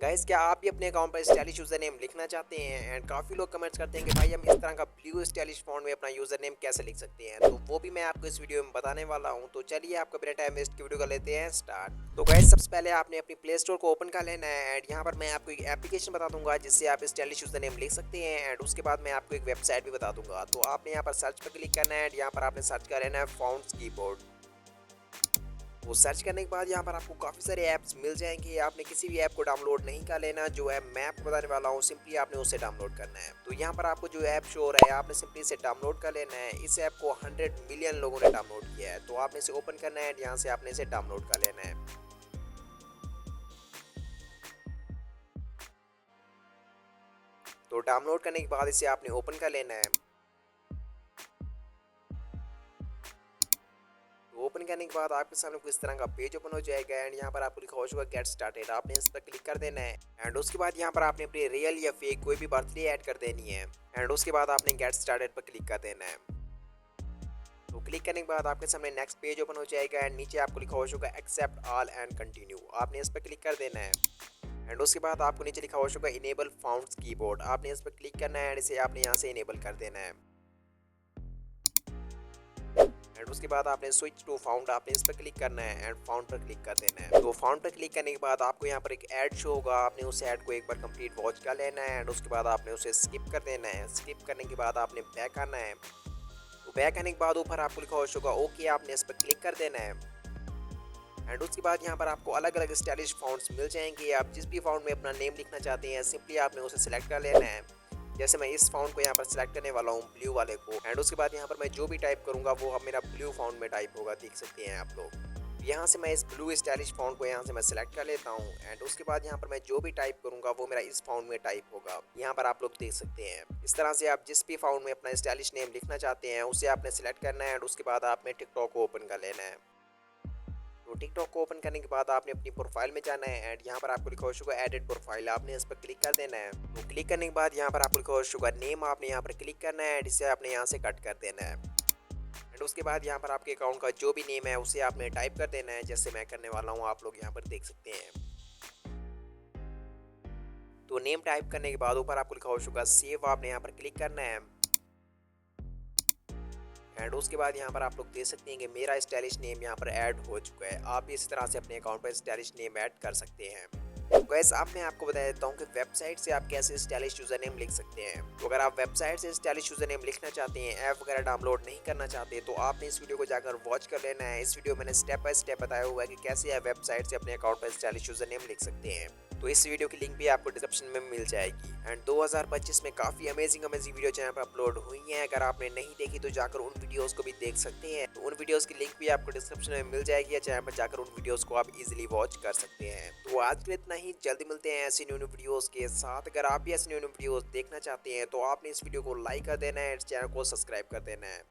Guys क्या आप भी अपने अकाउंट पर स्टाइलिश यूज़र नेम लिखना चाहते हैं एंड काफ़ी लोग कमेंट्स करते हैं कि भाई हम इस तरह का ब्लू स्टाइलिश फॉन्ट में अपना यूज़र नेम कैसे लिख सकते हैं, तो वो भी मैं आपको इस वीडियो में बताने वाला हूं। तो चलिए आपको बिना टाइम वेस्ट के वीडियो का लेते हैं स्टार्ट। तो गाइस सबसे पहले आपने अपनी प्ले स्टोर को ओपन कर लेना है एंड यहाँ पर मैं आपको एक एप्लीकेशन बता दूंगा जिससे आप स्टाइलिश यूज़र नेम लिख सकते हैं एंड उसके बाद मैं आपको एक वेबसाइट भी बता दूंगा। तो आपने यहाँ पर सर्च पर क्लिक करना है एंड यहाँ पर आपने सर्च कर लेना है फाउंड्स कीबोर्ड। वो सर्च करने के बाद यहाँ पर आपको काफ़ी सारे ऐप्स मिल जाएंगे। आपने किसी भी ऐप को डाउनलोड नहीं कर लेना, जो ऐप मैं आपको बताने वाला हूँ सिंपली आपने उसे डाउनलोड करना है। तो यहाँ पर आपको जो ऐप शो हो रहा है आपने सिंपली इसे डाउनलोड कर लेना है। इस ऐप को 100 मिलियन लोगों ने डाउनलोड किया है, तो आपने इसे ओपन करना है, यहाँ से आपने इसे डाउनलोड कर लेना है। तो डाउनलोड करने के बाद इसे आपने ओपन कर लेना है। ओपन करने के बाद आपके सामने कुछ इस तरह का पेज ओपन हो जाएगा एंड यहाँ पर आपको लिखा होगा गेट स्टार्टेड। आपने इस पर क्लिक कर देना है एंड उसके बाद यहाँ पर आपने अपनी रियल या फेक कोई भी बर्थडे ऐड कर देनी है एंड उसके बाद आपने गेट स्टार्टेड पर क्लिक कर देना है। तो क्लिक करने के बाद आपके सामने नेक्स्ट पेज ओपन हो जाएगा एंड नीचे आपको लिखा होगा एक्सेप्ट ऑल एंड कंटिन्यू। आपने इस पर क्लिक कर देना है एंड उसके बाद आपको नीचे लिखा होगा इनेबल फाउंड्स कीबोर्ड। आपने इस पर क्लिक करना है एंड इसे आपने यहाँ से इनेबल कर देना है एंड उसके बाद आपने स्विच टू फाउंड आपने इस पर क्लिक करना है एंड फाउंड पर क्लिक कर देना है। तो फाउंड पर क्लिक करने के बाद आपको यहाँ पर एक ऐड शो होगा। आपने उस ऐड को एक बार कंप्लीट वॉच कर लेना है एंड उसके बाद आपने उसे स्किप कर देना है। स्किप करने के बाद आपने बैक आना है। तो बैक आने के बाद ऊपर आपको लिखा होगा ओके, आपने इस पर क्लिक कर देना है एंड उसके बाद यहाँ पर आपको अलग अलग स्टाइलिश फाउंड्स मिल जाएंगे। आप जिस भी फाउंड में अपना नेम लिखना चाहते हैं सिंपली आपने उसे सिलेक्ट कर लेना है। जैसे मैं इस फाउंड को यहाँ पर सिलेक्ट करने वाला हूँ ब्लू वाले को एंड उसके बाद यहाँ पर मैं जो भी टाइप करूँगा वो अब मेरा ब्लू फाउंड में टाइप होगा, देख सकते हैं आप लोग। यहाँ से मैं इस ब्लू स्टाइलिश फाउंड को यहाँ से मैं सिलेक्ट कर लेता हूँ एंड उसके बाद यहाँ पर मैं जो भी टाइप करूँगा वो मेरा इस फाउंड में टाइप होगा। यहाँ पर आप लोग देख सकते हैं। इस तरह से आप जिस भी फाउंड में अपना स्टाइलिश नेम लिखना चाहते हैं उसे आपने सिलेक्ट करना है एंड उसके बाद आपने टिकटॉक को ओपन कर लेना है। तो टिकटॉक को ओपन करने के बाद आपने अपनी प्रोफाइल में जाना है एंड यहाँ पर आपको लिखा होगा एडिट प्रोफाइल। आपने इस पर क्लिक कर देना है। तो क्लिक करने के बाद यहाँ पर आपको लिखा होगा नेम। आपने यहाँ पर क्लिक करना है एंड इसे आपने यहाँ से कट कर देना है एंड उसके बाद यहाँ पर आपके अकाउंट का जो भी नेम है उसे आपने टाइप कर देना है, जैसे मैं करने वाला हूँ, आप लोग यहाँ पर देख सकते हैं। तो नेम टाइप करने के बाद ऊपर आपको लिखा होगा सेव। आपने यहाँ पर क्लिक करना है एंड उसके बाद यहाँ पर आप लोग देख सकते हैं कि मेरा स्टाइलिश नेम यहाँ पर ऐड हो चुका है। आप भी इस तरह से अपने अकाउंट पर स्टाइलिश नेम ऐड कर सकते हैं। गैस अब मैं आपको बता देता हूँ कि वेबसाइट से आप कैसे स्टाइलिश यूज़र नेम लिख सकते हैं। तो अगर आप वेबसाइट से स्टाइलिश यूज़र नेम लिखना चाहते हैं, ऐप वगैरह डाउनलोड नहीं करना चाहते, तो आपने इस वीडियो को जाकर वॉच कर लेना है। इस वीडियो में मैंने स्टेप बाय स्टेप बताया हुआ है कि कैसे आप वेबसाइट से अपने अकाउंट पर स्टाइलिश यूज़र नेम लिख सकते हैं। तो इस वीडियो की लिंक भी आपको डिस्क्रिप्शन में मिल जाएगी एंड 2025 में काफ़ी अमेजिंग वीडियो चैनल पर अपलोड हुई हैं। अगर आपने नहीं देखी तो जाकर उन वीडियोस को भी देख सकते हैं। तो उन वीडियोस की लिंक भी आपको डिस्क्रिप्शन में मिल जाएगी या चैनल पर जाकर उन वीडियोस को आप इजीली वॉच कर सकते हैं। तो आज के लिए इतना ही, जल्दी मिलते हैं ऐसी न्यू वीडियोस के साथ। अगर आप भी ऐसी न्यू वीडियोस देखना चाहते हैं तो आपने इस वीडियो को लाइक कर देना है, चैनल को सब्सक्राइब कर देना है।